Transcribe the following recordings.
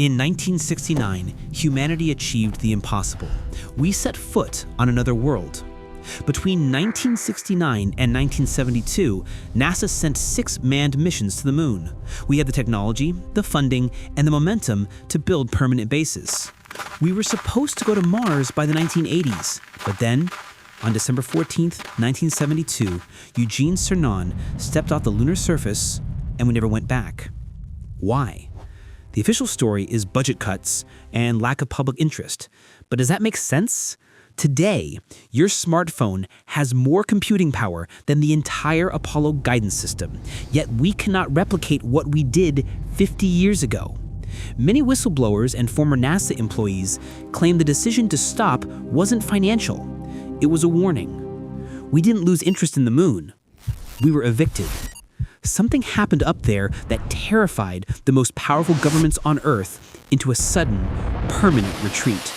In 1969, humanity achieved the impossible. We set foot on another world. Between 1969 and 1972, NASA sent 6 manned missions to the moon. We had the technology, the funding, and the momentum to build permanent bases. We were supposed to go to Mars by the 1980s, but then, on December 14, 1972, Eugene Cernan stepped off the lunar surface, and we never went back. Why? The official story is budget cuts and lack of public interest. But does that make sense? Today, your smartphone has more computing power than the entire Apollo guidance system, yet we cannot replicate what we did 50 years ago. Many whistleblowers and former NASA employees claim the decision to stop wasn't financial. It was a warning. We didn't lose interest in the moon. We were evicted. Something happened up there that terrified the most powerful governments on Earth into a sudden, permanent retreat.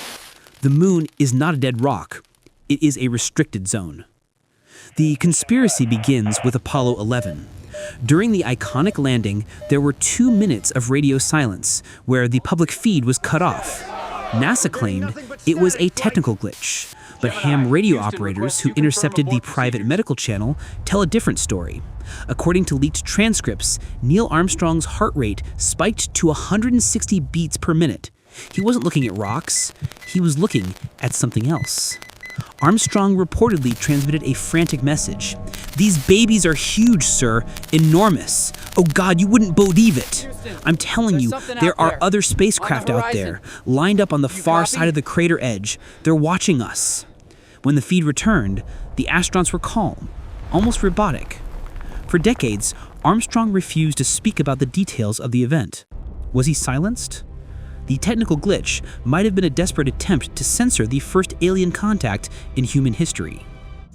The moon is not a dead rock. It is a restricted zone. The conspiracy begins with Apollo 11. During the iconic landing, there were 2 minutes of radio silence where the public feed was cut off. NASA claimed it was a technical glitch, but ham radio operators who intercepted the private medical channel tell a different story. According to leaked transcripts, Neil Armstrong's heart rate spiked to 160 beats per minute. He wasn't looking at rocks, he was looking at something else. Armstrong reportedly transmitted a frantic message. "These babies are huge, sir. Enormous. Oh God, you wouldn't believe it. I'm telling you, there are other spacecraft out there, lined up on the far side of the crater edge. They're watching us." When the feed returned, the astronauts were calm, almost robotic. For decades, Armstrong refused to speak about the details of the event. Was he silenced? The technical glitch might have been a desperate attempt to censor the first alien contact in human history.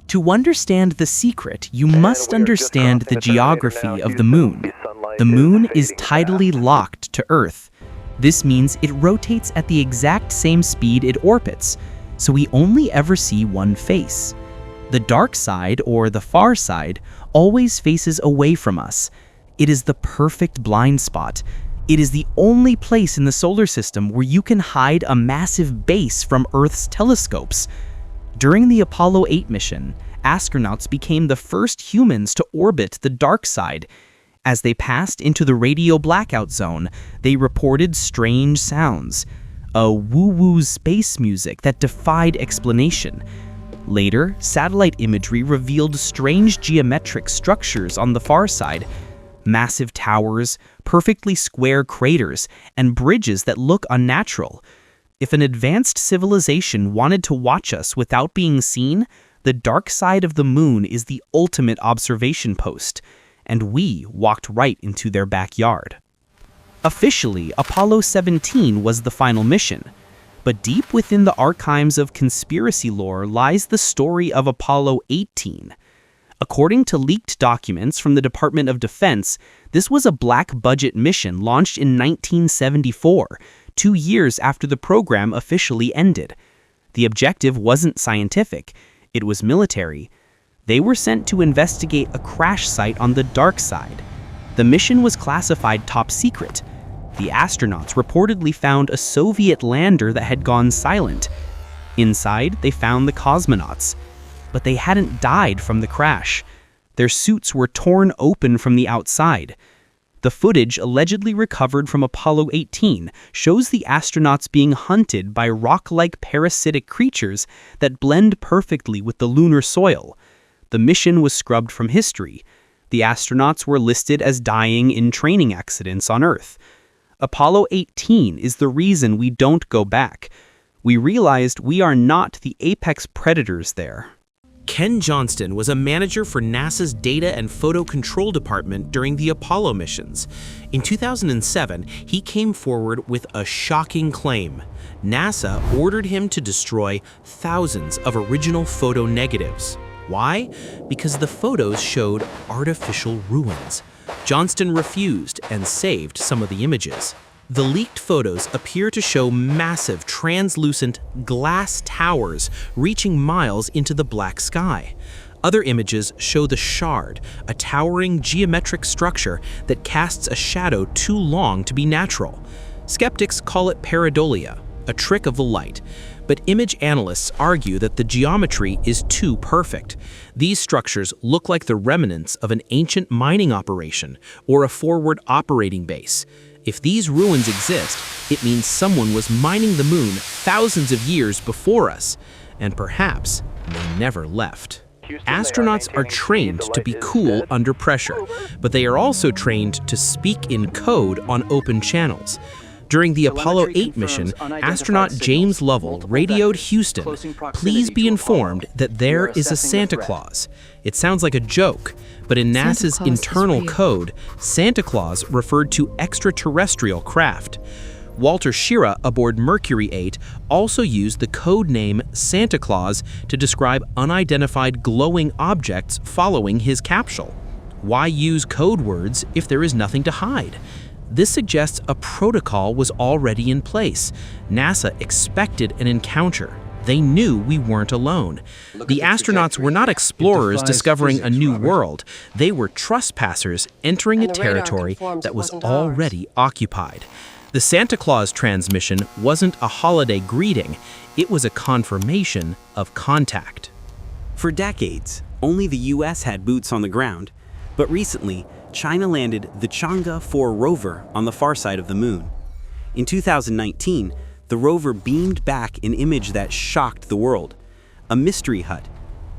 To understand the secret, you must understand the geography of the moon. The moon is tidally locked to Earth. This means it rotates at the exact same speed it orbits, so we only ever see one face. The dark side, or the far side, always faces away from us. It is the perfect blind spot. It is the only place in the solar system where you can hide a massive base from Earth's telescopes. During the Apollo 8 mission, astronauts became the first humans to orbit the dark side. As they passed into the radio blackout zone, they reported strange sounds, a woo-woo space music that defied explanation. Later, satellite imagery revealed strange geometric structures on the far side, massive towers, perfectly square craters, and bridges that look unnatural. If an advanced civilization wanted to watch us without being seen, the dark side of the moon is the ultimate observation post, and we walked right into their backyard. Officially, Apollo 17 was the final mission, but deep within the archives of conspiracy lore lies the story of Apollo 18. According to leaked documents from the Department of Defense, this was a black-budget mission launched in 1974, 2 years after the program officially ended. The objective wasn't scientific, it was military. They were sent to investigate a crash site on the dark side. The mission was classified top secret. The astronauts reportedly found a Soviet lander that had gone silent. Inside, they found the cosmonauts, but they hadn't died from the crash. Their suits were torn open from the outside. The footage allegedly recovered from Apollo 18 shows the astronauts being hunted by rock-like parasitic creatures that blend perfectly with the lunar soil. The mission was scrubbed from history. The astronauts were listed as dying in training accidents on Earth. Apollo 18 is the reason we don't go back. We realized we are not the apex predators there. Ken Johnston was a manager for NASA's Data and Photo Control Department during the Apollo missions. In 2007, he came forward with a shocking claim. NASA ordered him to destroy thousands of original photo negatives. Why? Because the photos showed artificial ruins. Johnston refused and saved some of the images. The leaked photos appear to show massive, translucent glass towers reaching miles into the black sky. Other images show the shard, a towering geometric structure that casts a shadow too long to be natural. Skeptics call it pareidolia, a trick of the light, but image analysts argue that the geometry is too perfect. These structures look like the remnants of an ancient mining operation or a forward operating base. If these ruins exist, it means someone was mining the moon thousands of years before us, and perhaps they never left. Astronauts are trained to be cool under pressure, but they are also trained to speak in code on open channels. During the Apollo 8 mission, astronaut James Lovell radioed Houston, "Please be informed that there is a Santa Claus." It sounds like a joke, but in NASA's internal code, Santa Claus referred to extraterrestrial craft. Walter Schirra aboard Mercury 8 also used the code name Santa Claus to describe unidentified glowing objects following his capsule. Why use code words if there is nothing to hide? This suggests a protocol was already in place. NASA expected an encounter. They knew we weren't alone. The astronauts were not explorers discovering a new world. They were trespassers entering a territory that was already occupied. The Santa Claus transmission wasn't a holiday greeting. It was a confirmation of contact. For decades, only the US had boots on the ground, but recently, China landed the Chang'e 4 rover on the far side of the moon. In 2019, the rover beamed back an image that shocked the world, a mystery hut.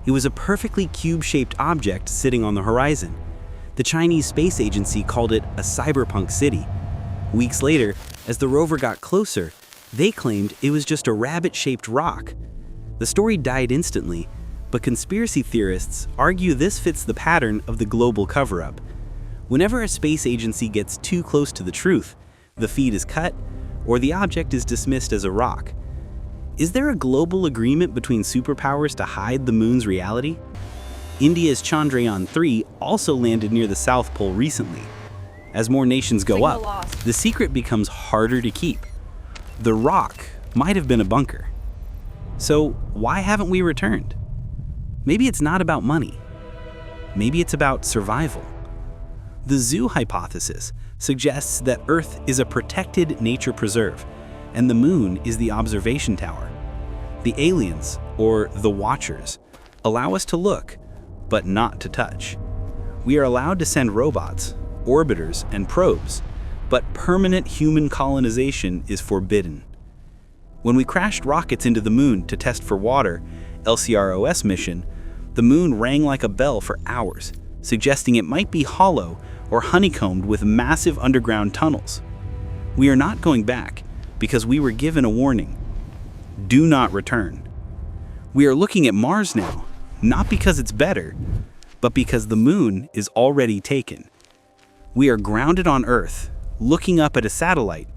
It was a perfectly cube-shaped object sitting on the horizon. The Chinese space agency called it a cyberpunk city. Weeks later, as the rover got closer, they claimed it was just a rabbit-shaped rock. The story died instantly, but conspiracy theorists argue this fits the pattern of the global cover-up. Whenever a space agency gets too close to the truth, the feed is cut or the object is dismissed as a rock. Is there a global agreement between superpowers to hide the moon's reality? India's Chandrayaan-3 also landed near the South Pole recently. As more nations go up, the secret becomes harder to keep. The rock might have been a bunker. So why haven't we returned? Maybe it's not about money. Maybe it's about survival. The zoo hypothesis suggests that Earth is a protected nature preserve, and the moon is the observation tower. The aliens, or the Watchers, allow us to look, but not to touch. We are allowed to send robots, orbiters, and probes, but permanent human colonization is forbidden. When we crashed rockets into the moon to test for water, LCROS mission, the moon rang like a bell for hours, suggesting it might be hollow or honeycombed with massive underground tunnels. We are not going back because we were given a warning. Do not return. We are looking at Mars now, not because it's better, but because the moon is already taken. We are grounded on Earth, looking up at a satellite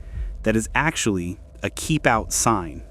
that is actually a keep out sign.